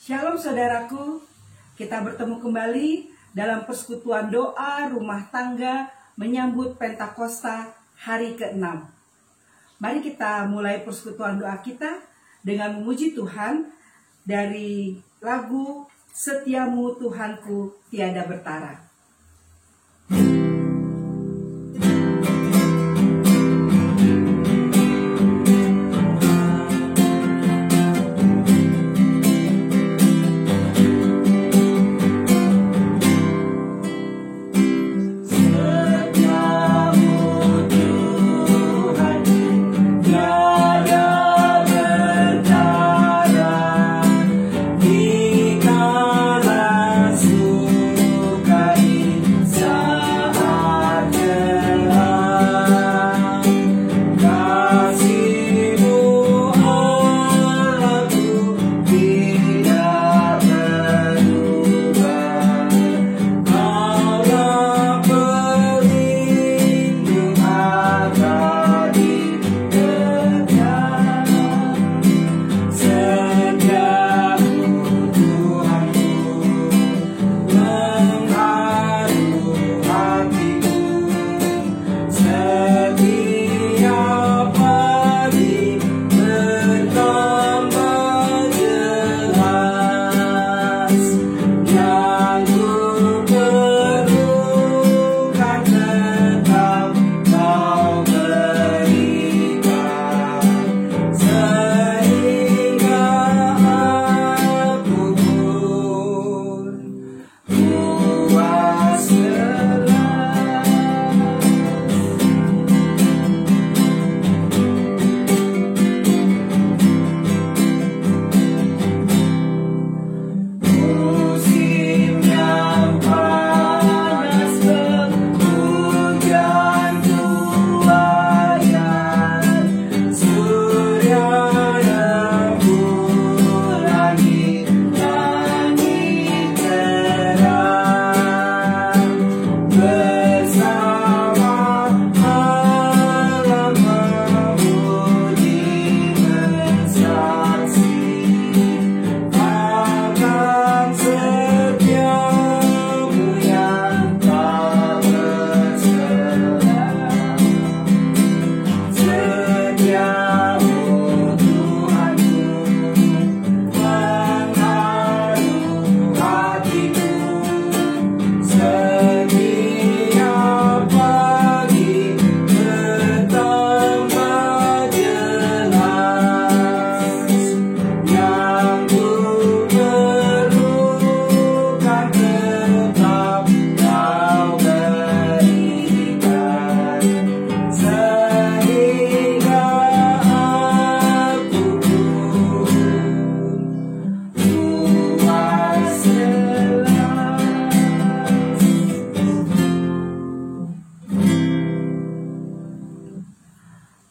Shalom saudaraku, kita bertemu kembali dalam persekutuan doa rumah tangga menyambut Pentakosta hari ke-6. Mari kita mulai persekutuan doa kita dengan memuji Tuhan dari lagu Setiamu Tuhanku Tiada Bertara.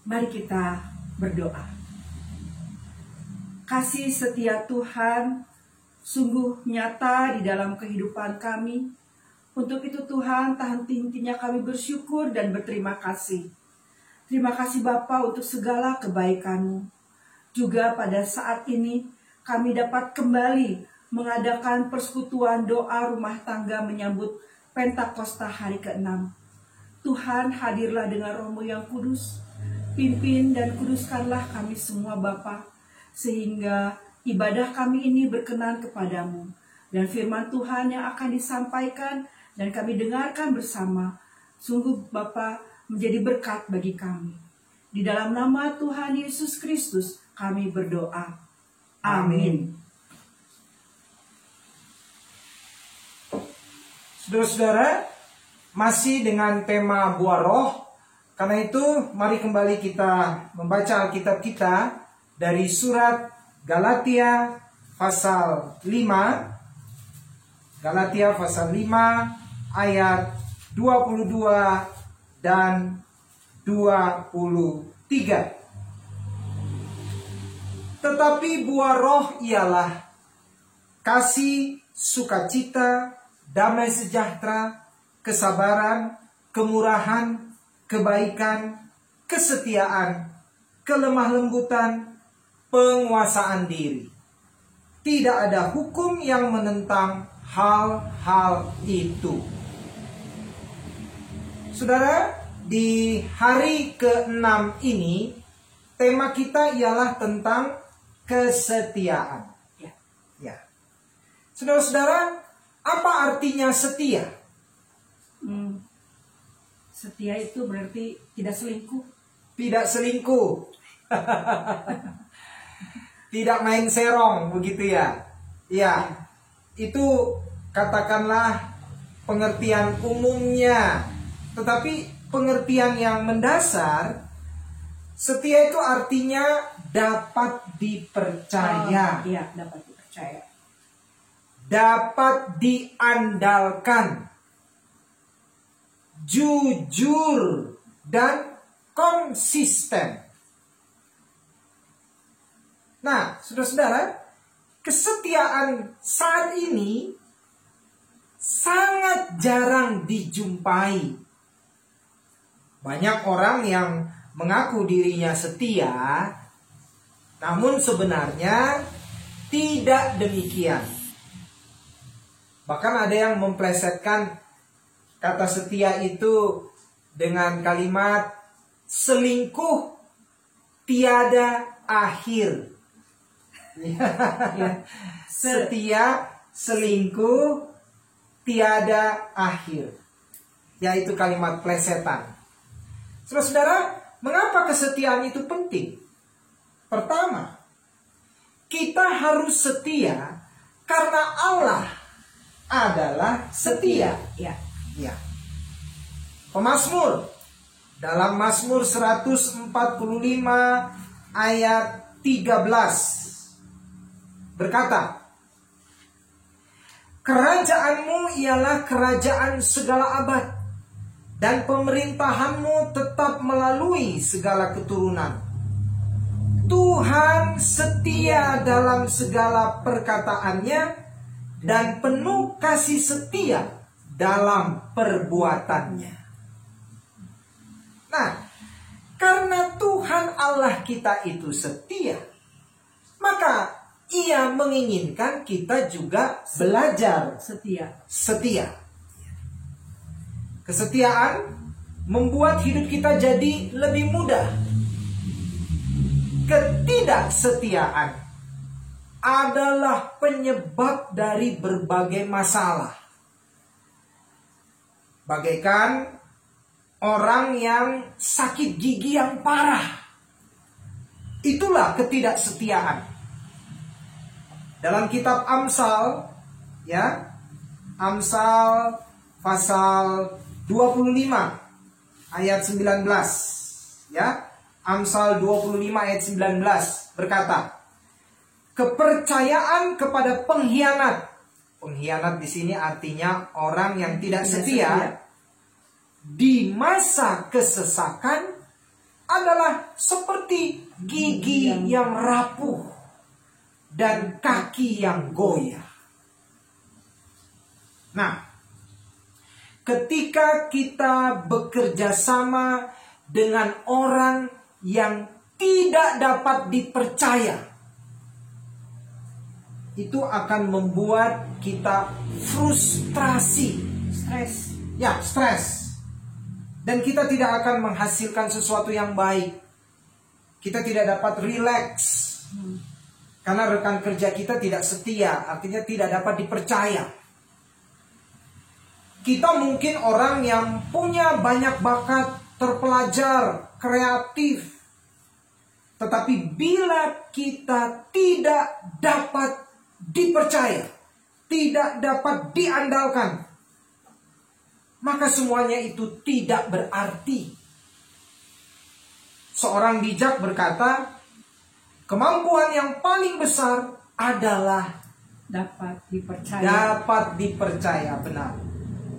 Mari kita berdoa. Kasih setia Tuhan sungguh nyata di dalam kehidupan kami. Untuk itu Tuhan, tak henti-hentinya kami bersyukur dan berterima kasih. Terima kasih Bapa untuk segala kebaikan-Mu. Juga pada saat ini kami dapat kembali mengadakan persekutuan doa rumah tangga menyambut Pentakosta hari ke-6. Tuhan, hadirlah dengan Roh-Mu yang kudus. Pimpin dan kuduskanlah kami semua Bapa, sehingga ibadah kami ini berkenan kepadamu. Dan firman Tuhan yang akan disampaikan dan kami dengarkan bersama, sungguh Bapa menjadi berkat bagi kami. Di dalam nama Tuhan Yesus Kristus kami berdoa. Amin. Saudara-saudara, masih dengan tema buah roh. Karena itu, mari kembali kita membaca Alkitab kita dari surat Galatia pasal 5. Galatia pasal 5 ayat 22 dan 23. Tetapi buah roh ialah kasih, sukacita, damai sejahtera, kesabaran, kemurahan, kebaikan, kesetiaan, kelemah lembutan, penguasaan diri. tidak ada hukum yang menentang hal-hal itu. Saudara, di hari ke-6 ini, tema kita ialah tentang kesetiaan. Ya. Saudara-saudara, apa artinya setia? Setia itu berarti tidak selingkuh. Tidak selingkuh. Tidak main serong, begitu ya. Ya, itu katakanlah pengertian umumnya. Tetapi pengertian yang mendasar, setia itu artinya dapat dipercaya. Iya, dapat dipercaya. Dapat diandalkan. Jujur dan konsisten. Nah, saudara-saudara, kesetiaan saat ini sangat jarang dijumpai. Banyak orang yang mengaku dirinya setia, namun sebenarnya tidak demikian. Bahkan ada yang memplesetkan kata setia itu dengan kalimat selingkuh tiada akhir. Setia, selingkuh, tiada akhir. Yaitu kalimat plesetan. Saudara-saudara, mengapa kesetiaan itu penting? Pertama, kita harus setia karena Allah adalah setia. Ya. Pemazmur dalam Mazmur 145 ayat 13 berkata, "Kerajaanmu ialah kerajaan segala abad, dan pemerintahanmu tetap melalui segala keturunan. Tuhan setia dalam segala perkataannya, dan penuh kasih setia dalam perbuatannya." Nah, karena Tuhan Allah kita itu setia, maka Ia menginginkan kita juga belajar setia. Kesetiaan membuat hidup kita jadi lebih mudah. Ketidaksetiaan adalah penyebab dari berbagai masalah. Bagaikan orang yang sakit gigi yang parah. Itulah ketidaksetiaan. Dalam kitab Amsal, ya, Amsal pasal 25 ayat 19, ya. Amsal 25 ayat 19 berkata, "Kepercayaan kepada pengkhianat." Pengkhianat di sini artinya orang yang tidak setia. Di masa kesesakan adalah seperti gigi yang rapuh dan kaki yang goyah. Nah, ketika kita bekerja sama dengan orang yang tidak dapat dipercaya, itu akan membuat kita frustrasi, stres. Dan kita tidak akan menghasilkan sesuatu yang baik. Kita tidak dapat rileks. Karena rekan kerja kita tidak setia, artinya tidak dapat dipercaya. Kita mungkin orang yang punya banyak bakat, terpelajar, kreatif. Tetapi bila kita tidak dapat dipercaya, tidak dapat diandalkan, maka semuanya itu tidak berarti. Seorang bijak berkata, kemampuan yang paling besar adalah dapat dipercaya. Dapat dipercaya, benar.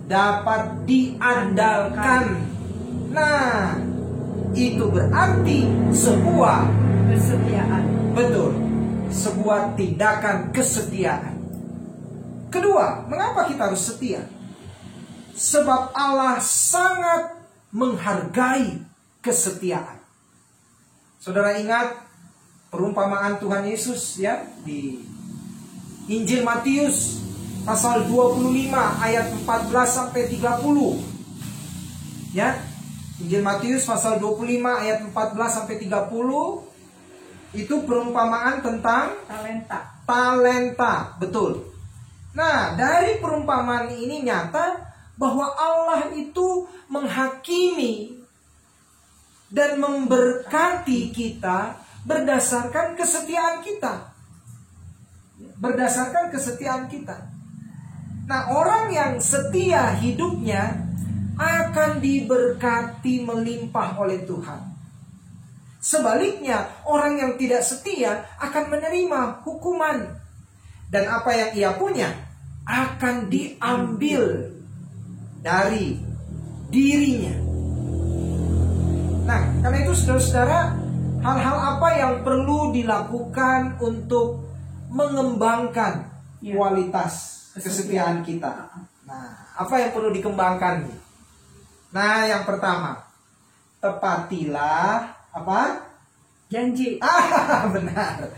Dapat diandalkan. Nah, itu berarti sebuah kesetiaan. Betul. Sebuah tindakan kesetiaan. Kedua, mengapa kita harus setia? Sebab Allah sangat menghargai kesetiaan. Saudara ingat perumpamaan Tuhan Yesus, ya, di Injil Matius pasal 25 ayat 14 sampai 30. Ya. Injil Matius pasal 25 ayat 14 sampai 30 itu perumpamaan tentang talenta, betul. Nah, dari perumpamaan ini nyata bahwa Allah itu menghakimi dan memberkati kita berdasarkan kesetiaan kita. Berdasarkan kesetiaan kita. Nah, orang yang setia hidupnya akan diberkati melimpah oleh Tuhan. Sebaliknya, orang yang tidak setia akan menerima hukuman. Dan apa yang ia punya akan diambil dari dirinya. Nah, karena itu saudara-saudara, hal-hal apa yang perlu dilakukan untuk mengembangkan kualitas kesetiaan kita? Nah, apa yang perlu dikembangkan? Nah, yang pertama, tepatilah apa? Janji. Benar.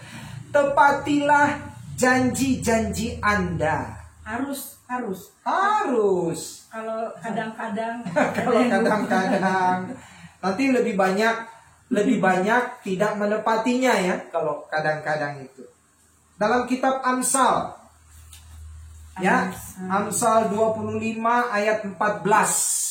Tepatilah janji-janji Anda. Harus. Kalau kadang-kadang nanti lebih banyak tidak menepatinya ya, kalau kadang-kadang itu. Dalam kitab Amsal. Ya, Amsal 25 ayat 14.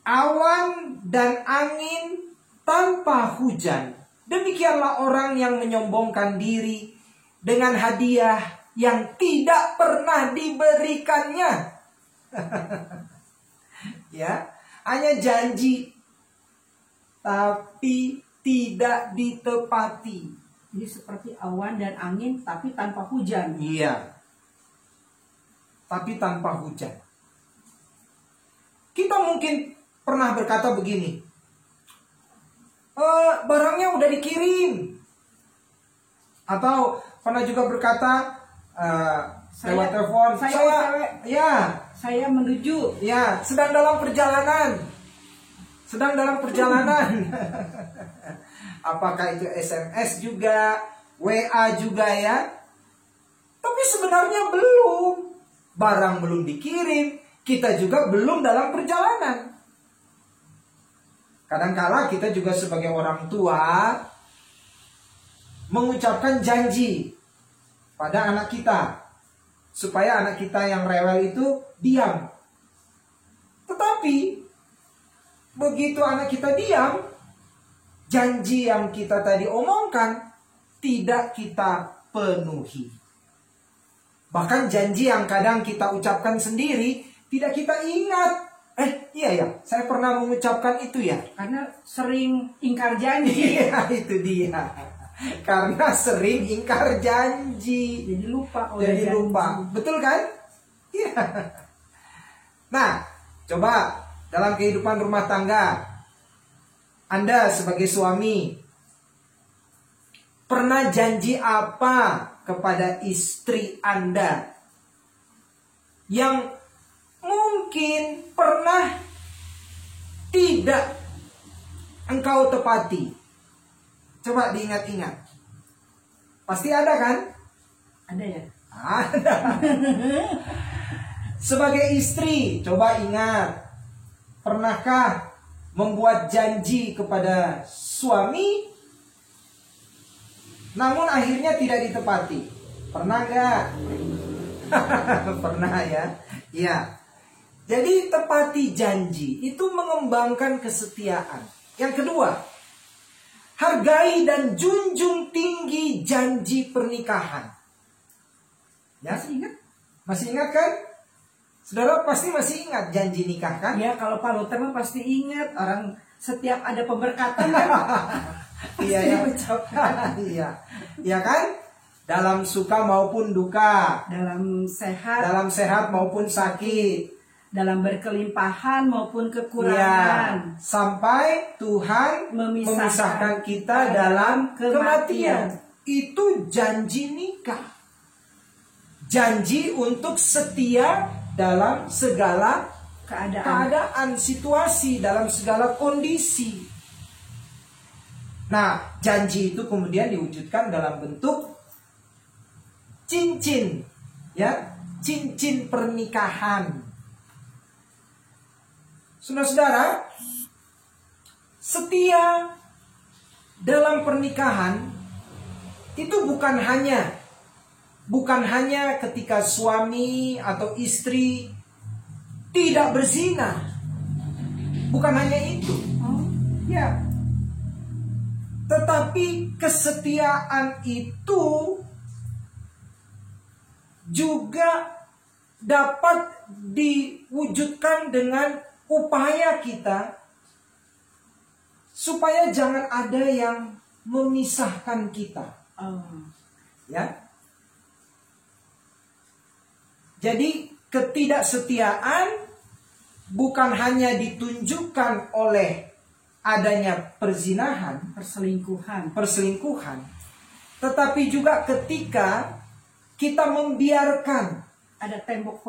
Awan dan angin tanpa hujan. Demikianlah orang yang menyombongkan diri dengan hadiah yang tidak pernah diberikannya. Ya, hanya janji tapi tidak ditepati. Jadi seperti awan dan angin tapi tanpa hujan. Iya. Tapi tanpa hujan. Kita mungkin pernah berkata begini, barangnya udah dikirim. Atau pernah juga berkata lewat telepon, saya menuju, ya, sedang dalam perjalanan. Apakah itu SMS juga, WA juga ya? Tapi sebenarnya belum. Barang belum dikirim, kita juga belum dalam perjalanan. Kadangkala kita juga sebagai orang tua mengucapkan janji pada anak kita supaya anak kita yang rewel itu diam. Tetapi begitu anak kita diam, janji yang kita tadi omongkan tidak kita penuhi. Bahkan janji yang kadang kita ucapkan sendiri tidak kita ingat. Iya ya, saya pernah mengucapkan itu ya. Karena sering ingkar janji. Iya, itu dia. Karena sering ingkar janji. Jadi lupa. Betul kan? Iya. Nah, coba dalam kehidupan rumah tangga, Anda sebagai suami pernah janji apa kepada istri Anda yang mungkin pernah tidak engkau tepati? Coba diingat-ingat. Pasti ada kan? Ada ya? Ada. Sebagai istri, coba ingat. Pernahkah membuat janji kepada suami namun akhirnya tidak ditepati? Pernah gak? Pernah ya? Iya. Jadi tepati janji itu mengembangkan kesetiaan. Yang kedua, hargai dan junjung tinggi janji pernikahan. Ya, masih ingat kan? Saudara pasti masih ingat janji nikah kan? Ya, kalau Pak Luther mah pasti ingat. Orang setiap ada pemberkatan kan iya ya. Iya. Iya kan? Dalam suka maupun duka, dalam sehat maupun sakit, dalam berkelimpahan maupun kekurangan, sampai Tuhan memisahkan kita dalam kematian. Itu janji nikah. Janji untuk setia dalam segala keadaan, situasi, dalam segala kondisi. Nah, janji itu kemudian diwujudkan dalam bentuk cincin, ya, cincin pernikahan. Saudara-saudara, setia dalam pernikahan itu bukan hanya ketika suami atau istri tidak berzina. Bukan hanya itu. Ya. Tetapi kesetiaan itu juga dapat diwujudkan dengan upaya kita supaya jangan ada yang memisahkan kita. Ya. Jadi ketidaksetiaan bukan hanya ditunjukkan oleh adanya perzinahan, perselingkuhan, tetapi juga ketika kita membiarkan ada tembok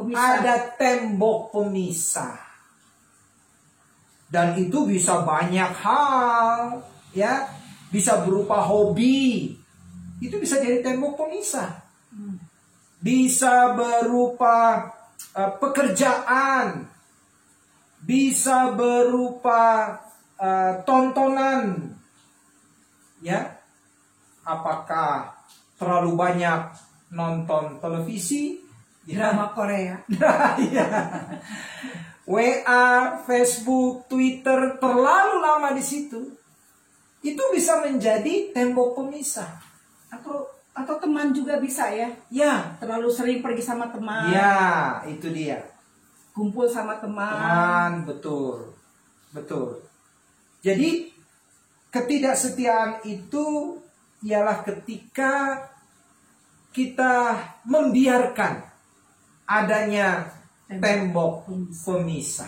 pemisah. Dan itu bisa banyak hal, ya, bisa berupa hobi, itu bisa jadi tembok pemisah, bisa berupa pekerjaan, bisa berupa tontonan, ya, apakah terlalu banyak nonton televisi, drama Korea, ya. WA, Facebook, Twitter, terlalu lama di situ, itu bisa menjadi tembok pemisah. Atau teman juga bisa, ya. Ya, terlalu sering pergi sama teman. Ya, itu dia. Kumpul sama teman. Betul. Jadi ketidaksetiaan itu ialah ketika kita membiarkan adanya tembok pemisah.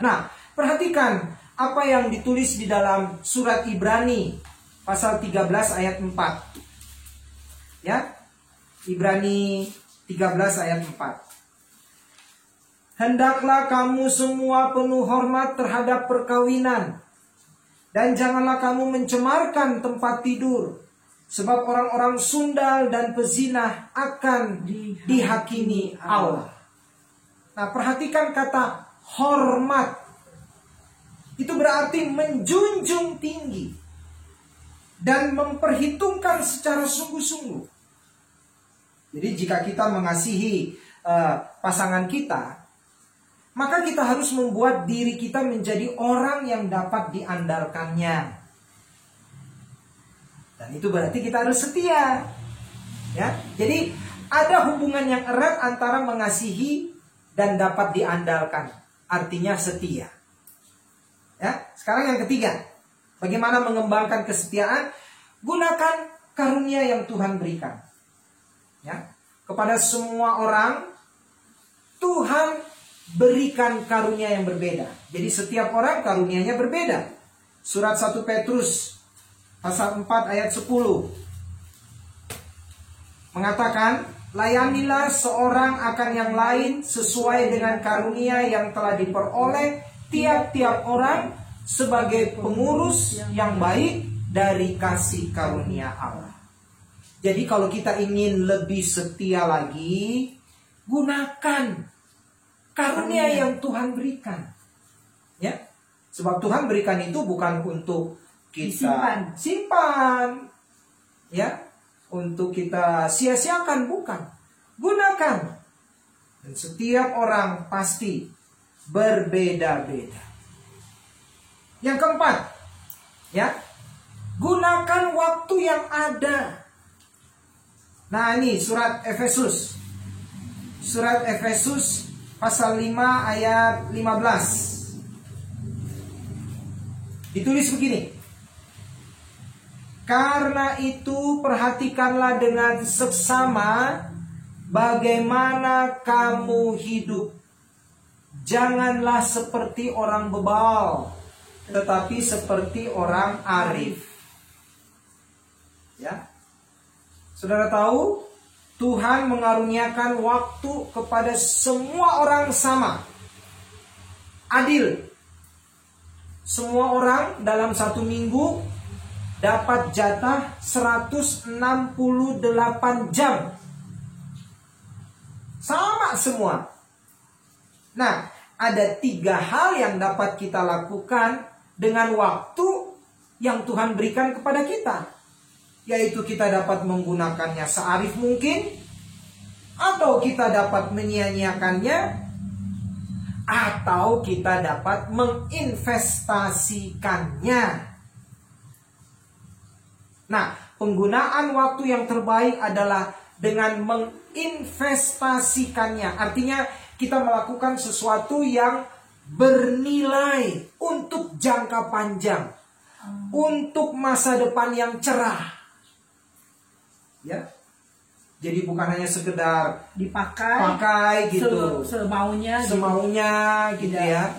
Nah, perhatikan apa yang ditulis di dalam surat Ibrani pasal 13 ayat 4. Ya. Ibrani 13 ayat 4. Hendaklah kamu semua penuh hormat terhadap perkawinan, dan janganlah kamu mencemarkan tempat tidur, sebab orang-orang sundal dan pezinah akan dihakimi Allah. Nah, perhatikan kata hormat. Itu berarti menjunjung tinggi dan memperhitungkan secara sungguh-sungguh. Jadi jika kita mengasihi pasangan kita, maka kita harus membuat diri kita menjadi orang yang dapat diandalkannya. Dan itu berarti kita harus setia. Ya, jadi ada hubungan yang erat antara mengasihi dan dapat diandalkan. Artinya setia. Ya, sekarang yang ketiga, bagaimana mengembangkan kesetiaan? Gunakan karunia yang Tuhan berikan. Ya, kepada semua orang Tuhan berikan karunia yang berbeda. Jadi setiap orang karunianya berbeda. Surat 1 Petrus pasal 4 ayat 10 mengatakan, layanilah seorang akan yang lain sesuai dengan karunia yang telah diperoleh tiap-tiap orang sebagai pengurus yang baik dari kasih karunia Allah. Jadi kalau kita ingin lebih setia lagi, gunakan karunia yang Tuhan berikan. Ya. Sebab Tuhan berikan itu bukan untuk kita simpan. Ya. Untuk kita sia-siakan, bukan. Gunakan. Dan setiap orang pasti berbeda-beda. Yang keempat, ya. Gunakan waktu yang ada. Nah, ini surat Efesus. Surat Efesus pasal 5 ayat 15. Ditulis begini. Karena itu perhatikanlah dengan seksama bagaimana kamu hidup. Janganlah seperti orang bebal, tetapi seperti orang arif. Ya. Saudara tahu, Tuhan mengaruniakan waktu kepada semua orang sama. Adil. Semua orang dalam satu minggu dapat jatah 168 jam. Sama semua. Nah, ada 3 hal yang dapat kita lakukan dengan waktu yang Tuhan berikan kepada kita. Yaitu kita dapat menggunakannya searif mungkin, atau kita dapat menyia-nyiakannya, atau kita dapat menginvestasikannya. Nah, penggunaan waktu yang terbaik adalah dengan menginvestasikannya. Artinya kita melakukan sesuatu yang bernilai untuk jangka panjang, untuk masa depan yang cerah. Ya. Jadi bukan hanya sekedar pakai gitu, semaunya gitu ya.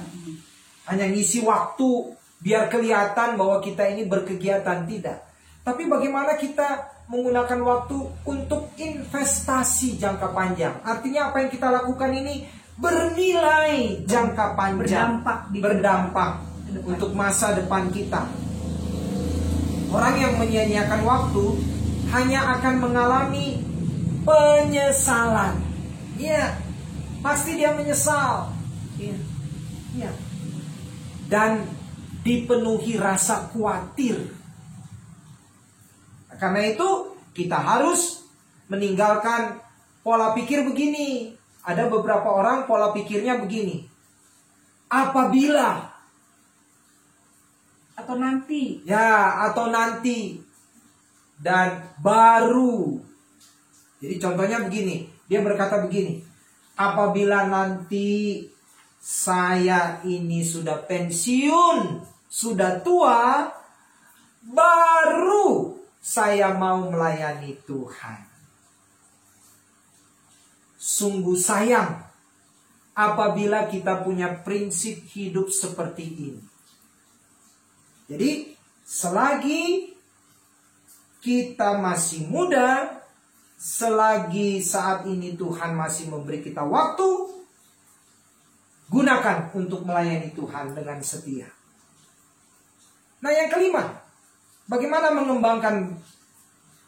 Hanya ngisi waktu biar kelihatan bahwa kita ini berkegiatan, tidak. Tapi bagaimana kita menggunakan waktu untuk investasi jangka panjang. Artinya apa yang kita lakukan ini bernilai jangka panjang, berdampak untuk masa depan kita. Orang yang menyia-nyiakan waktu hanya akan mengalami penyesalan. Iya, pasti dia menyesal. Iya. Dan dipenuhi rasa khawatir. Karena itu kita harus meninggalkan pola pikir begini. Ada beberapa orang pola pikirnya begini. Apabila atau nanti. Ya, atau nanti. Dan baru. Jadi contohnya begini, dia berkata begini, apabila nanti saya ini sudah pensiun, sudah tua, baru saya mau melayani Tuhan. Sungguh sayang apabila kita punya prinsip hidup seperti ini. Jadi selagi kita masih muda, selagi saat ini Tuhan masih memberi kita waktu, gunakan untuk melayani Tuhan dengan setia. Nah, yang kelima, bagaimana mengembangkan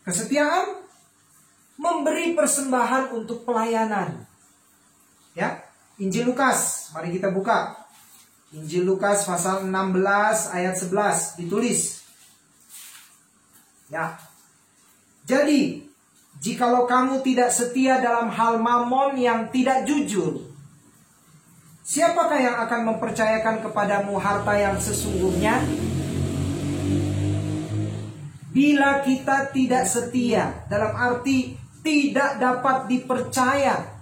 kesetiaan? Memberi persembahan untuk pelayanan. Ya, Injil Lukas, mari kita buka. Injil Lukas pasal 16 ayat 11 ditulis. Ya. Jadi, jikalau kamu tidak setia dalam hal mamon yang tidak jujur, siapakah yang akan mempercayakan kepadamu harta yang sesungguhnya? Bila kita tidak setia, dalam arti tidak dapat dipercaya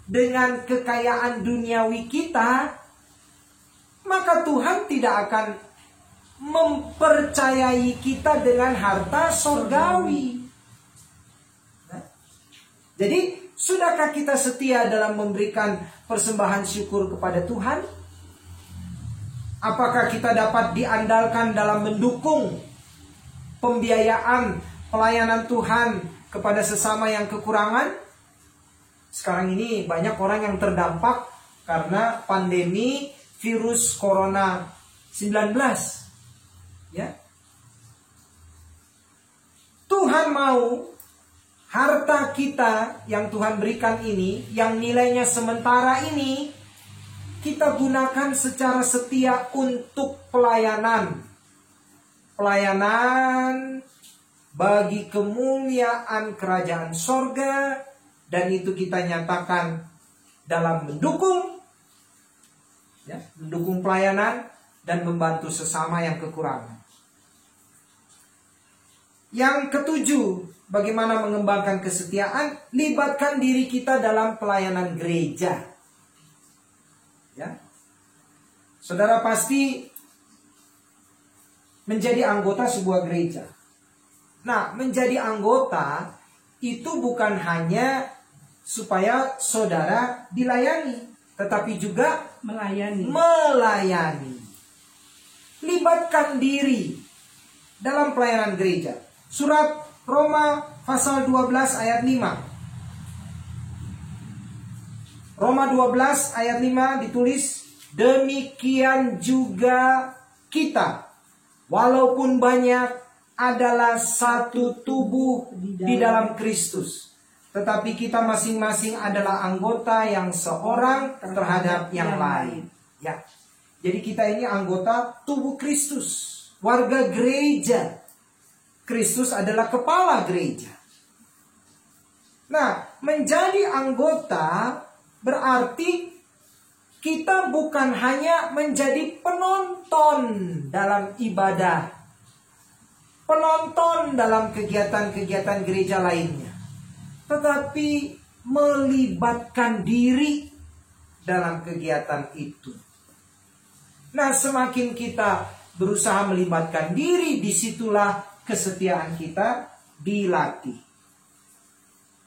dengan kekayaan duniawi kita, maka Tuhan tidak akan mempercayai kita dengan harta surgawi. Jadi, sudahkah kita setia dalam memberikan persembahan syukur kepada Tuhan? Apakah kita dapat diandalkan dalam mendukung pembiayaan pelayanan Tuhan kepada sesama yang kekurangan? Sekarang ini banyak orang yang terdampak karena pandemi virus corona 19. Ya. Tuhan mau harta kita yang Tuhan berikan ini, yang nilainya sementara ini, kita gunakan secara setia untuk pelayanan. Pelayanan bagi kemuliaan kerajaan sorga, dan itu kita nyatakan dalam mendukung, ya, mendukung pelayanan dan membantu sesama yang kekurangan. Yang ketujuh, bagaimana mengembangkan kesetiaan? Libatkan diri kita dalam pelayanan gereja. Ya. Saudara pasti menjadi anggota sebuah gereja. Nah, menjadi anggota itu bukan hanya supaya saudara dilayani, tetapi juga melayani. Libatkan diri dalam pelayanan gereja. Surat Roma pasal 12 ayat 5. Roma 12 ayat 5 ditulis, demikian juga kita, walaupun banyak, adalah satu tubuh di dalam Kristus. Tetapi kita masing-masing adalah anggota yang seorang terhadap yang lain. Ya. Jadi kita ini anggota tubuh Kristus, warga gereja. Kristus adalah kepala gereja. Nah, menjadi anggota berarti kita bukan hanya menjadi penonton dalam ibadah, penonton dalam kegiatan-kegiatan gereja lainnya, tetapi melibatkan diri dalam kegiatan itu. Nah, semakin kita berusaha melibatkan diri, disitulah kesetiaan kita dilatih.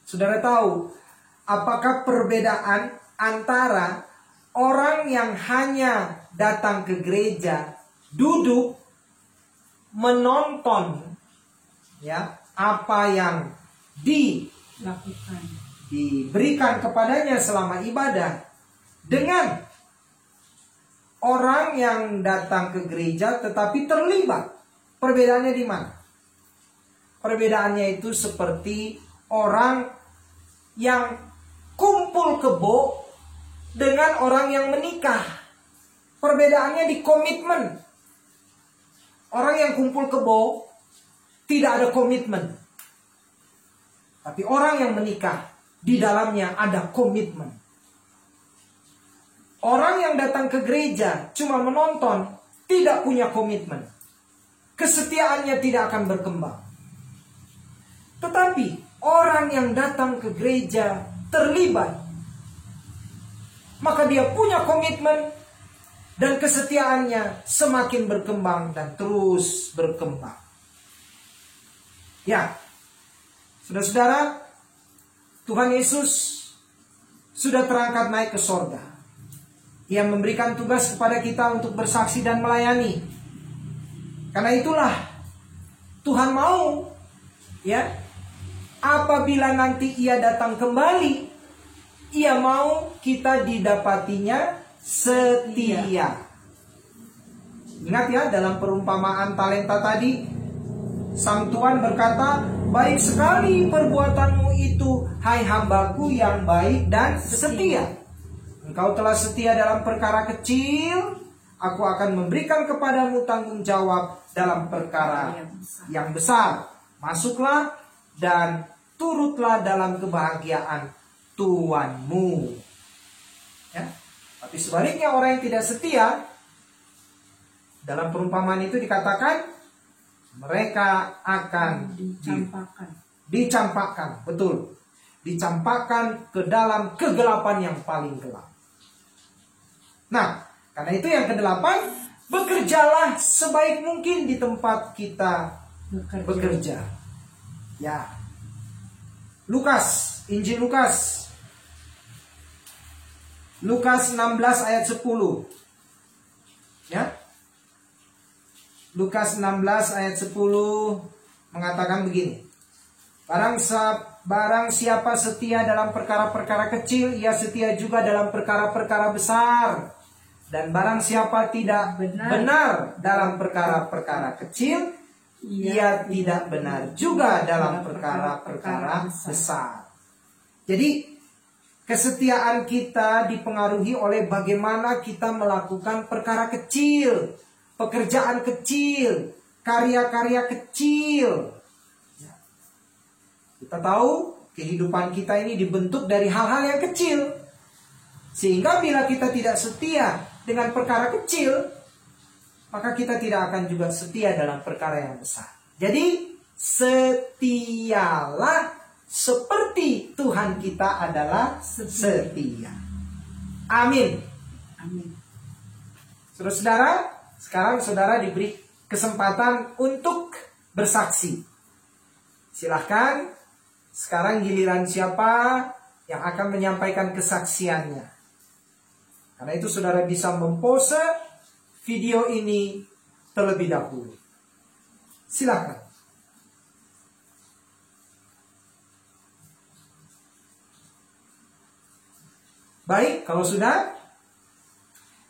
Saudara tahu, apakah perbedaan antara orang yang hanya datang ke gereja, duduk, menonton, ya, apa yang diberikan kepadanya selama ibadah, dengan orang yang datang ke gereja tetapi terlibat? Perbedaannya di mana? Perbedaannya itu seperti orang yang kumpul kebo dengan orang yang menikah. Perbedaannya di komitmen. Orang yang kumpul kebo tidak ada komitmen. Tapi orang yang menikah, di dalamnya ada komitmen. Orang yang datang ke gereja cuma menonton, tidak punya komitmen. Kesetiaannya tidak akan berkembang. Tetapi orang yang datang ke gereja terlibat, maka dia punya komitmen dan kesetiaannya semakin berkembang dan terus berkembang. Ya, saudara-saudara, Tuhan Yesus sudah terangkat naik ke sorga. Ia memberikan tugas kepada kita untuk bersaksi dan melayani. Karena itulah Tuhan mau, ya, apabila nanti Ia datang kembali, Ia mau kita didapatinya setia. Ingat ya, dalam perumpamaan talenta tadi, sang Tuan berkata, "Baik sekali perbuatanmu itu, hai hambaku yang baik dan setia. Engkau telah setia dalam perkara kecil, aku akan memberikan kepadamu tanggung jawab dalam perkara yang besar. Masuklah dan turutlah dalam kebahagiaan Tuanmu." Ya. Tapi sebaliknya orang yang tidak setia, dalam perumpamaan itu dikatakan mereka akan dicampakkan, betul, dicampakkan ke dalam kegelapan yang paling gelap. Nah, karena itu yang kedelapan, bekerjalah sebaik mungkin di tempat kita bekerja. Ya. Lukas, Injil Lukas. Lukas 16 ayat 10. Ya. Lukas 16 ayat 10 mengatakan begini. Barang siapa setia dalam perkara-perkara kecil, ia setia juga dalam perkara-perkara besar. Dan barang siapa tidak benar dalam perkara-perkara kecil, ia tidak benar juga dalam perkara-perkara besar. Jadi kesetiaan kita dipengaruhi oleh bagaimana kita melakukan perkara kecil, pekerjaan kecil, karya-karya kecil. Kita tahu kehidupan kita ini dibentuk dari hal-hal yang kecil. Sehingga bila kita tidak setia dengan perkara kecil, maka kita tidak akan juga setia dalam perkara yang besar. Jadi setialah seperti Tuhan kita adalah setia. Amin. Amin. Saudara-saudara, sekarang saudara diberi kesempatan untuk bersaksi. Silahkan, sekarang giliran siapa yang akan menyampaikan kesaksiannya. Karena itu saudara bisa mempose video ini terlebih dahulu. Silakan. Baik, kalau sudah,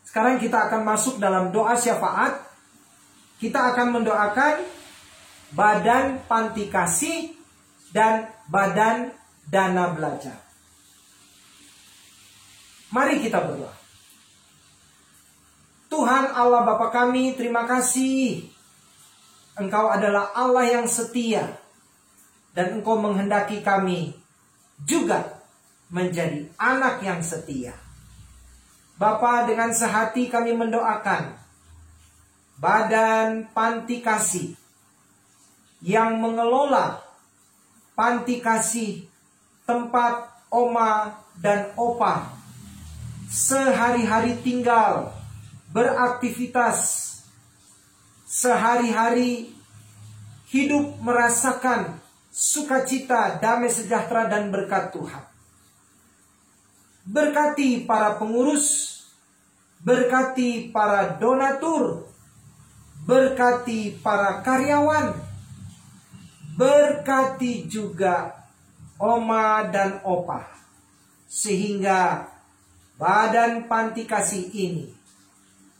sekarang kita akan masuk dalam doa syafaat. Kita akan mendoakan Badan Panti Kasih, dan Badan Dana Belajar. Mari kita berdoa. Tuhan Allah Bapa kami, terima kasih. Engkau adalah Allah yang setia, dan Engkau menghendaki kami juga menjadi anak yang setia. Bapa, dengan sehati kami mendoakan Badan Panti Kasih yang mengelola Panti Kasih tempat oma dan opa sehari-hari tinggal, beraktivitas, sehari-hari hidup merasakan sukacita, damai sejahtera, dan berkat Tuhan. Berkati para pengurus, berkati para donatur, berkati para karyawan, berkati juga oma dan opa, sehingga Badan Panti Kasih ini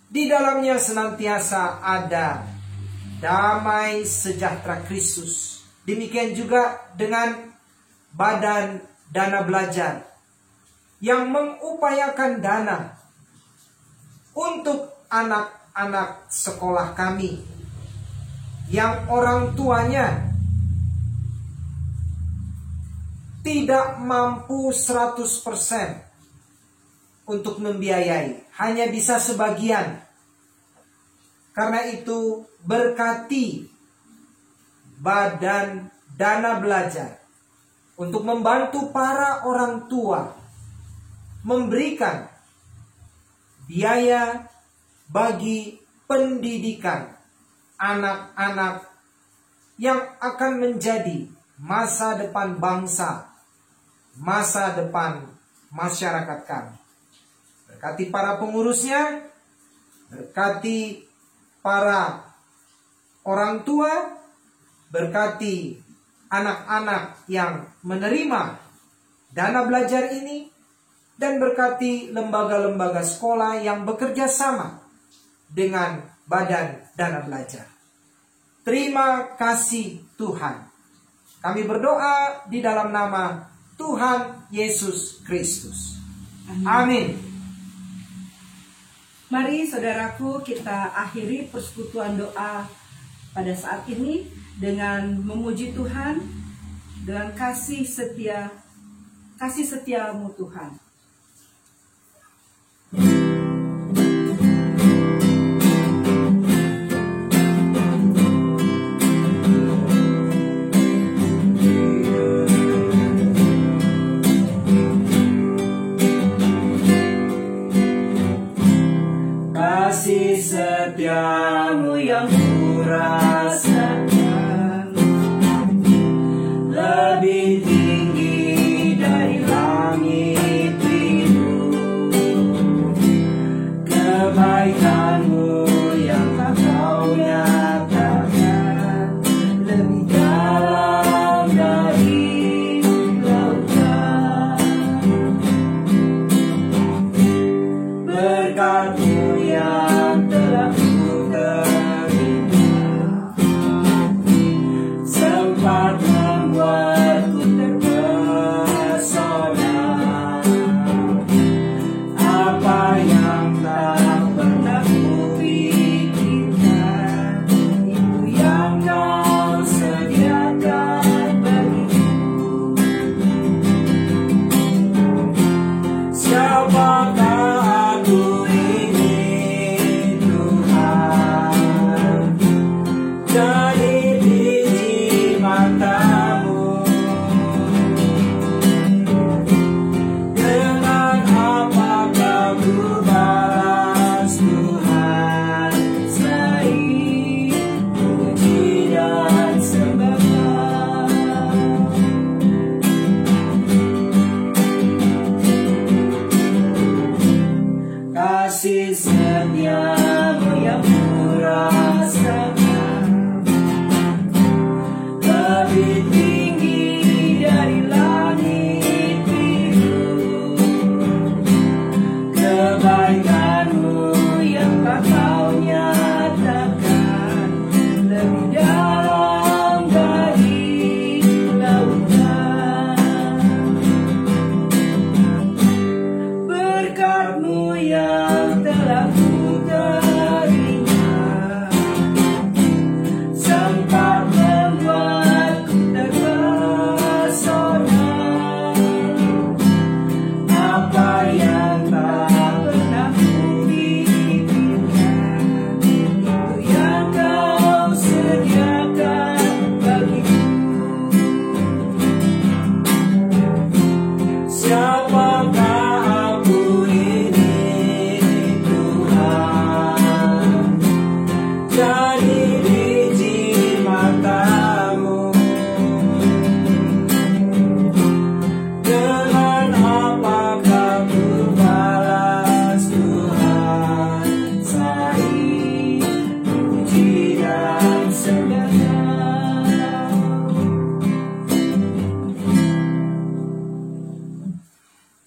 di dalamnya senantiasa ada damai sejahtera Kristus. Demikian juga dengan Badan Dana Belajar yang mengupayakan dana untuk anak-anak sekolah kami yang orang tuanya tidak mampu 100% untuk membiayai, hanya bisa sebagian. Karena itu berkati Badan Dana Belajar untuk membantu para orang tua memberikan biaya bagi pendidikan anak-anak yang akan menjadi masa depan bangsa, masa depan masyarakat kami. Berkati para pengurusnya, berkati para orang tua, berkati anak-anak yang menerima dana belajar ini, dan berkati lembaga-lembaga sekolah yang bekerja sama dengan Badan Dana Belajar. Terima kasih Tuhan. Kami berdoa di dalam nama Tuhan Yesus Kristus. Amin. Mari saudaraku, kita akhiri persekutuan doa pada saat ini dengan memuji Tuhan dengan kasih setiamu Tuhan. Kasih setiamu yang kurasakan lebih tinggi dari langit biru. Kebaikanmu yang kau nyatakan lebih dalam dari lautan. Berkat-Mu yang telah ku terima sempat membuatku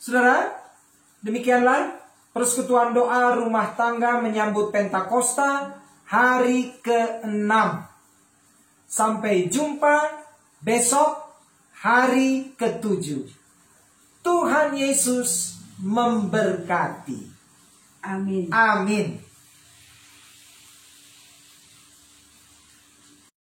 Saudara, demikianlah persekutuan doa rumah tangga menyambut Pentakosta hari ke-6. Sampai jumpa besok hari ke-7. Tuhan Yesus memberkati. Amin. Amin.